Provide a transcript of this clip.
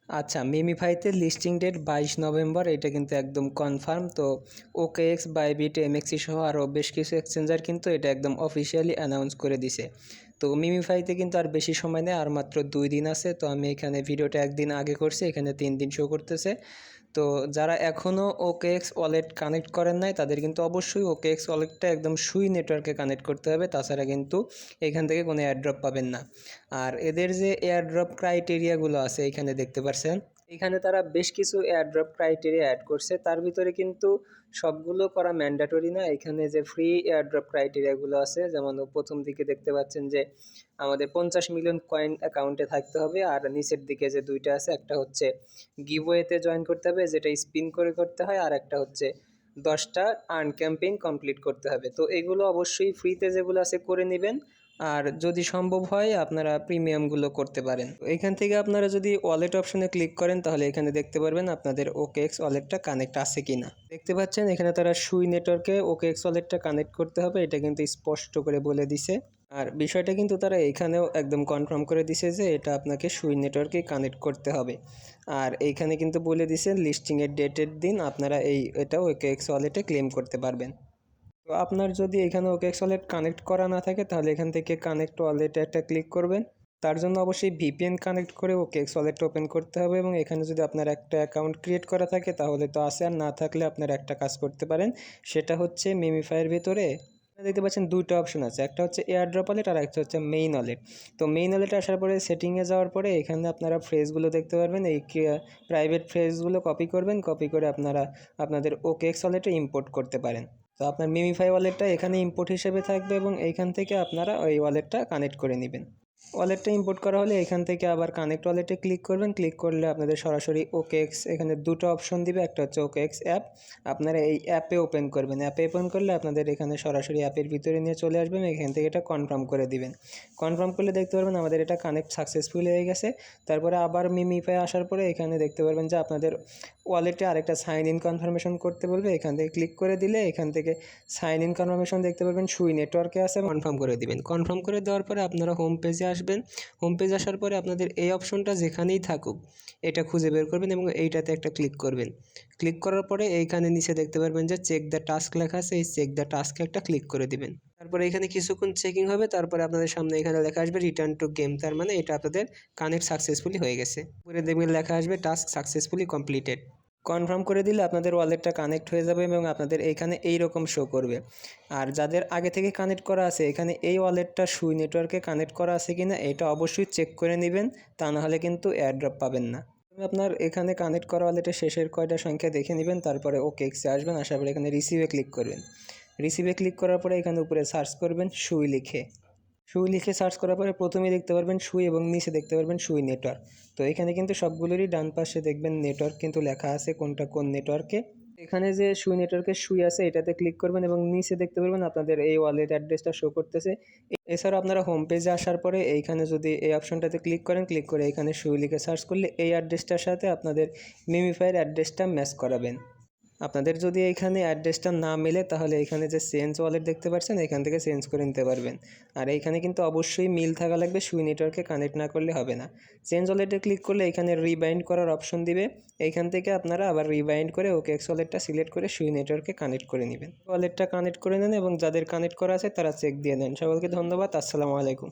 আচ্ছা, মিমিফাইতে listing date 22 November, এটা কিন্তু একদম কনফার্ম। তো OKX, বাইবিট, এমএক্সি সহ আরও বেশ কিছু এক্সচেঞ্জার কিন্তু এটা একদম অফিসিয়ালি অ্যানাউন্স করে দিছে। তো মিমিফাইতে কিন্তু আর বেশি সময় নেই, আর মাত্র 2 দিন আছে। তো আমি এখানে ভিডিওটা একদিন আগে করছি, এখানে 3 দিন শো করতেছে। তো যারা এখনও OKX ওয়ালেট কানেক্ট করেন নাই তাদের কিন্তু অবশ্যই OKX ওয়ালেটটা একদম সুই নেটওয়ার্কে কানেক্ট করতে হবে, তাছাড়া কিন্তু এখান থেকে কোনো এয়ারড্রপ পাবেন না। আর এদের যে এয়ারড্রপ ক্রাইটেরিয়াগুলো আছে এখানে দেখতে পাচ্ছেন, এখানে তারা বেশ কিছু এয়ারড্রপ ক্রাইটেরিয়া অ্যাড করছে। তার ভিতরে কিন্তু সবগুলো করা ম্যান্ডেটরি না। এখানে যে ফ্রি এয়ারড্রপ ক্রাইটেরিয়াগুলো আছে, যেমন প্রথম দিকে দেখতে পাচ্ছেন যে আমাদের 50 মিলিয়ন কয়েন অ্যাকাউন্টে থাকতে হবে, আর নিচের দিকে যে দুইটা আছে, একটা হচ্ছে গিভওয়েতে জয়েন করতে হবে যেটা স্পিন করে করতে হয়, আর একটা হচ্ছে 10টা আর্ন ক্যাম্পেইন কমপ্লিট করতে হবে। তো এগুলো অবশ্যই ফ্রিতে যেগুলো আছে করে নেবেন, আর যদি সম্ভব হয় আপনারা প্রিমিয়ামগুলো করতে পারেন। এখান থেকে আপনারা যদি ওয়ালেট অপশনে ক্লিক করেন তাহলে এখানে দেখতে পারবেন আপনাদের OKX ওয়ালেটটা কানেক্ট আছে কিনা। দেখতে পাচ্ছেন এখানে তারা সুই নেটওয়ার্কে OKX ওয়ালেটটা কানেক্ট করতে হবে, এটা কিন্তু স্পষ্ট করে বলে দিছে। আর বিষয়টা কিন্তু তারা এখানেও একদম কনফার্ম করে দিছে যে এটা আপনাকে সুই নেটওয়ার্কে কানেক্ট করতে হবে। আর এইখানে কিন্তু বলে দিছে লিস্টিংয়ের ডেটের দিন আপনারা এটা OKX ওয়ালেটে ক্লেম করতে পারবেন। তো আপনার যদি এখানে OKX ওয়ালেট কানেক্ট করা না থাকে তাহলে এখান থেকে কানেক্ট ওয়ালেটে একটা ক্লিক করবেন। তার জন্য অবশ্যই VPN কানেক্ট করে OKX ওয়ালেটটা ওপেন করতে হবে, এবং এখানে যদি আপনার একটা অ্যাকাউন্ট ক্রিয়েট করা থাকে তাহলে তো আছে, আর না থাকলে আপনার একটা কাজ করতে পারেন, সেটা হচ্ছে মিমিফাইয়ের ভিতরে দেখতে পাচ্ছেন দুটো অপশন আছে, একটা হচ্ছে এয়ারড্রপ ওয়ালেট আর একটা হচ্ছে মেইন ওয়ালেট। তো মেইন ওয়ালেটে আসার পরে সেটিংয়ে যাওয়ার পরে এখানে আপনারা ফ্রেজগুলো দেখতে পারবেন, এই প্রাইভেট ফ্রেজগুলো কপি করবেন, কপি করে আপনারা আপনাদের OKX ওয়ালেটে ইম্পোর্ট করতে পারেন। তো আপনার মিমিফাই ওয়ালেটটা এখানে ইম্পোর্ট হিসেবে থাকবে, এবং এইখান থেকে আপনারা ওই ওয়ালেটটা কানেক্ট করে নেবেন। ওয়ালেটটা ইম্পোর্ট করা হলে এখান থেকে আবার কানেক্ট ওয়ালেটে ক্লিক করবেন। ক্লিক করলে আপনাদের সরাসরি OKX এখানে দুটো অপশন দিবে, একটা হচ্ছে OKX অ্যাপ, আপনারা এই অ্যাপে ওপেন করবেন। অ্যাপে ওপেন করলে আপনাদের এখানে সরাসরি অ্যাপের ভিতরে নিয়ে চলে আসবেন, এখান থেকে এটা কনফার্ম করে দিবেন। কনফার্ম করলে দেখতে পারবেন আমাদের এটা কানেক্ট সাকসেসফুল হয়ে গেছে। তারপরে আবার মিমিফাই আসার পরে এখানে দেখতে পারবেন যে আপনাদের ওয়ালেটে আরেকটা সাইন ইন কনফার্মেশন করতে বলবে, এখান থেকে ক্লিক করে দিলে এখান থেকে সাইন ইন কনফার্মেশন দেখতে পারবেন সুই নেটওয়ার্কে আছে, কনফার্ম করে দিবেন। কনফার্ম করে দেওয়ার পরে আপনারা হোম পেজে আসবেন। হোম পেজ আসার পরে আপনাদের এই অপশনটা যেখানেই থাকুক এটা খুঁজে বের করবেন এবং এইটাতে একটা ক্লিক করবেন। ক্লিক করার পরে এইখানে নিচে দেখতে পারবেন যে চেক দ্য টাস্ক লেখা আছে, এই চেক দ্য টাস্কে একটা ক্লিক করে দিবেন। তারপরে এখানে কিছুক্ষণ চেকিং হবে, তারপরে আপনাদের সামনে এখানে লেখা আসবে রিটার্ন টু গেম, তার মানে এটা আপনাদের কানেক্ট সাকসেসফুলি হয়ে গেছে। পরে দেখবেন লেখা আসবে টাস্ক সাকসেসফুলি কমপ্লিটেড। কনফার্ম করে দিলে আপনাদের ওয়ালেটটা কানেক্ট হয়ে যাবে এবং আপনাদের এইখানে এইরকম শো করবে। আর যাদের আগে থেকে কানেক্ট করা আছে এখানে এই ওয়ালেটটা সুই নেটওয়ার্কে কানেক্ট করা আছে কিনা এটা অবশ্যই চেক করে নেবেন, তা নাহলে কিন্তু এয়ারড্রপ পাবেন না। আপনার এখানে কানেক্ট করা ওয়ালেটের শেষের কয়টা সংখ্যা দেখে নেবেন, তারপরে OKXে আসবেন, আসার পরে এখানে রিসিভে ক্লিক করবেন। রিসিভে ক্লিক করার পরে এখানে উপরে সার্চ করবেন সুই লিখে। সুই লিখে সার্চ করার পরে প্রথমেই দেখতে পারবেন সুই এবং নিচে দেখতে পারবেন সুই নেটওয়ার্ক। তো এখানে কিন্তু সবগুলোরই ডান পাশে দেখবেন নেটওয়ার্ক কিন্তু লেখা আছে কোনটা কোন নেটওয়ার্কে। এখানে যে সুই নেটওয়ার্কের সুই আছে এটাতে ক্লিক করবেন এবং নিচে দেখতে পারবেন আপনাদের এই ওয়ালেট অ্যাড্রেসটা শো করতেছে। এছাড়া আপনারা হোম পেজে আসার পরে এইখানে যদি এই অপশনটাতে ক্লিক করেন, ক্লিক করে এখানে সুই লিখে সার্চ করলে এই অ্যাড্রেসটার সাথে আপনাদের মিমিফাইয়ের অ্যাড্রেসটা ম্যাচ করাবেন। আপনাদের যদি এইখানে অ্যাড্রেসটা না মেলে তাহলে এখানে যে চেঞ্জ ওয়ালেট দেখতে পাচ্ছেন এখান থেকে চেঞ্জ করে নিতে পারবেন। আর এইখানে কিন্তু অবশ্যই মিল থাকা লাগবে, সুই নেটওয়ার্কে কানেক্ট না করলে হবে না। চেঞ্জ ওয়ালেটে ক্লিক করলে এখানে রিবাইন্ড করার অপশন দিবে, এইখান থেকে আপনারা আবার রিবাইন্ড করে OKX ওয়ালেটটা সিলেক্ট করে সুই নেটওয়ার্কে কানেক্ট করে নেবেন। ওয়ালেটটা কানেক্ট করে নেন এবং যাদের কানেক্ট করা আছে তারা চেক দিয়ে নেন। সকলকে ধন্যবাদ। আসসালামু আলাইকুম।